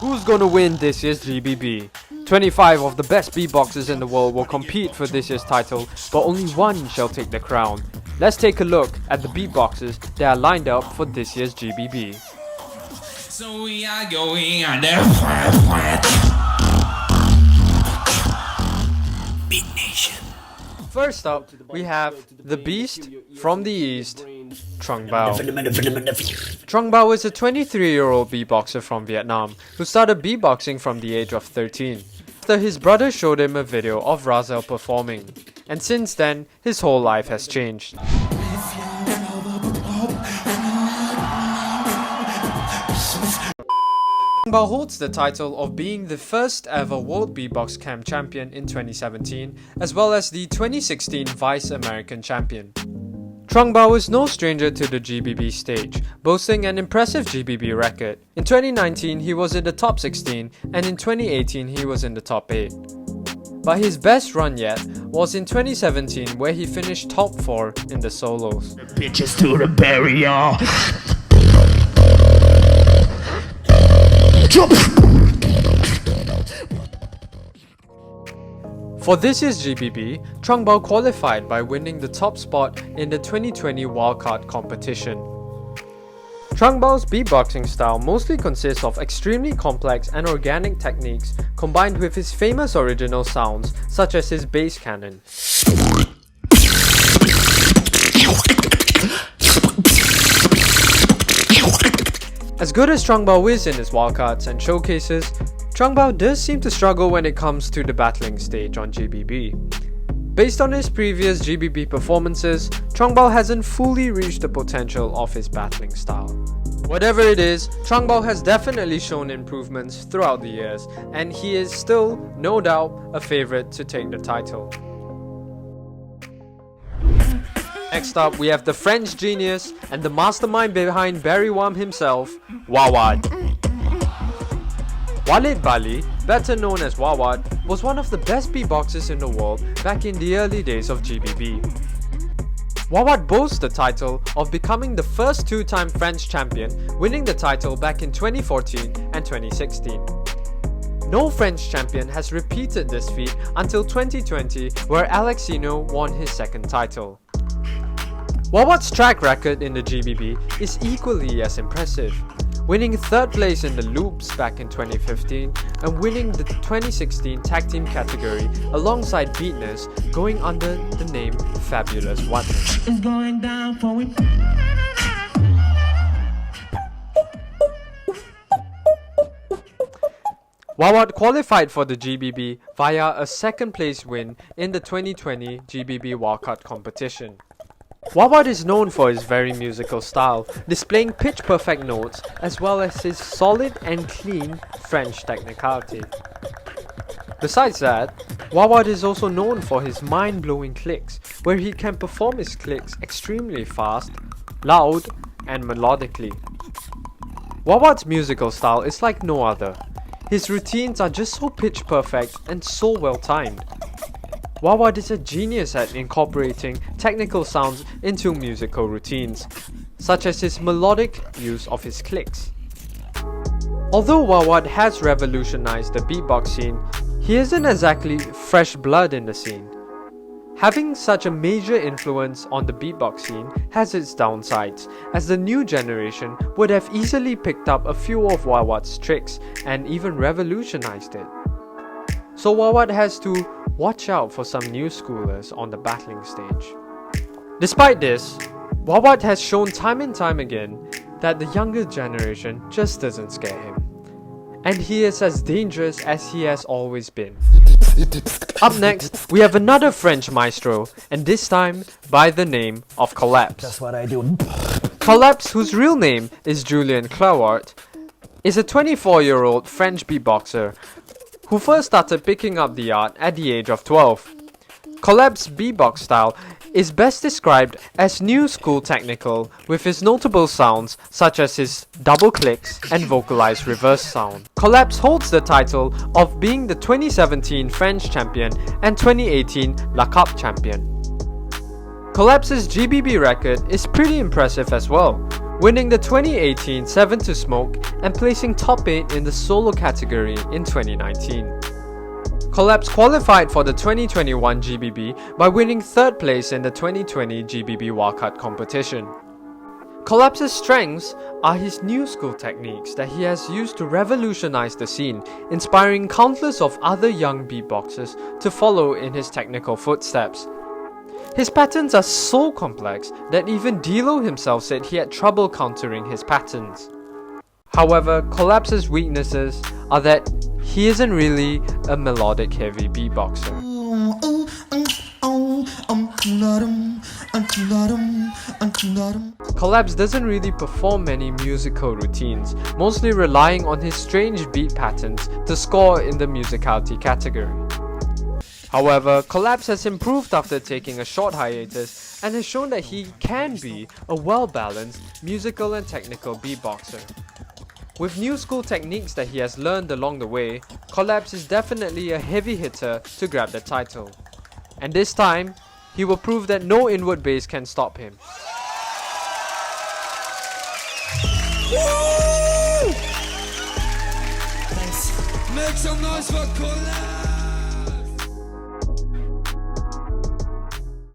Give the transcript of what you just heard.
Who's gonna win this year's GBB? 25 of the best beatboxers in the world will compete for this year's title, but only one shall take the crown. Let's take a look at the beatboxers that are lined up for this year's GBB. So we are going on the Beatnation. First up, we have the Beast from the East, Trung Bao. Trung Bao is a 23-year-old beatboxer from Vietnam who started beatboxing from the age of 13. After his brother showed him a video of Razel performing, and since then, his whole life has changed. Trung Bao holds the title of being the first ever World Beatbox Camp champion in 2017, as well as the 2016 Vice American champion. Trung Bao is no stranger to the GBB stage, boasting an impressive GBB record. In 2019, he was in the top 16, and in 2018, he was in the top 8. But his best run yet was in 2017, where he finished top 4 in the solos. Bitches to the barrier. For this year's GBB, Trung Bao qualified by winning the top spot in the 2020 wildcard competition. Trung Bao's beatboxing style mostly consists of extremely complex and organic techniques combined with his famous original sounds such as his bass cannon. As good as Trung Bao is in his wildcards and showcases, Trung Bao does seem to struggle when it comes to the battling stage on GBB. Based on his previous GBB performances, Trung Bao hasn't fully reached the potential of his battling style. Whatever it is, Trung Bao has definitely shown improvements throughout the years, and he is still, no doubt, a favourite to take the title. Next up, we have the French genius and the mastermind behind Barry Wham himself, Wawad. Walid Bali, better known as Wawat, was one of the best beatboxers in the world back in the early days of GBB. Wawat boasts the title of becoming the first two-time French champion, winning the title back in 2014 and 2016. No French champion has repeated this feat until 2020, where Alexino won his second title. Wawat's track record in the GBB is equally as impressive, winning third place in the loops back in 2015 and winning the 2016 tag team category alongside Beatnation, going under the name Fabulous Wawat. It's going down for it. Wawat qualified for the GBB via a second place win in the 2020 GBB wildcard competition. Wawad is known for his very musical style, displaying pitch-perfect notes as well as his solid and clean French technicality. Besides that, Wawad is also known for his mind-blowing clicks, where he can perform his clicks extremely fast, loud, and melodically. Wawad's musical style is like no other. His routines are just so pitch-perfect and so well-timed. Wawad is a genius at incorporating technical sounds into musical routines, such as his melodic use of his clicks. Although Wawad has revolutionized the beatbox scene, he isn't exactly fresh blood in the scene. Having such a major influence on the beatbox scene has its downsides, as the new generation would have easily picked up a few of Wawad's tricks and even revolutionized it. So Wawad has to watch out for some new schoolers on the battling stage. Despite this, Wawad has shown time and time again that the younger generation just doesn't scare him. And he is as dangerous as he has always been. Up next, we have another French maestro, and this time by the name of Colaps. That's what I do. Colaps, whose real name is Julien Clerart, is a 24-year-old French beatboxer who first started picking up the art at the age of 12. Colaps' beatbox style is best described as new school technical, with his notable sounds such as his double clicks and vocalized reverse sound. Colaps holds the title of being the 2017 French champion and 2018 La Cup champion. Colaps' GBB record is pretty impressive as well, winning the 2018 Seven to Smoke and placing top 8 in the solo category in 2019. Colaps qualified for the 2021 GBB by winning 3rd place in the 2020 GBB Wildcard competition. Colaps' strengths are his new school techniques that he has used to revolutionize the scene, inspiring countless of other young beatboxers to follow in his technical footsteps. His patterns are so complex that even Dilo himself said he had trouble countering his patterns. However, Colaps' weaknesses are that he isn't really a melodic heavy beatboxer. Colaps doesn't really perform many musical routines, mostly relying on his strange beat patterns to score in the musicality category. However, Colaps has improved after taking a short hiatus and has shown that he can be a well-balanced musical and technical beatboxer. With new school techniques that he has learned along the way, Colaps is definitely a heavy hitter to grab the title. And this time, he will prove that no inward bass can stop him. Make some noise for Colaps!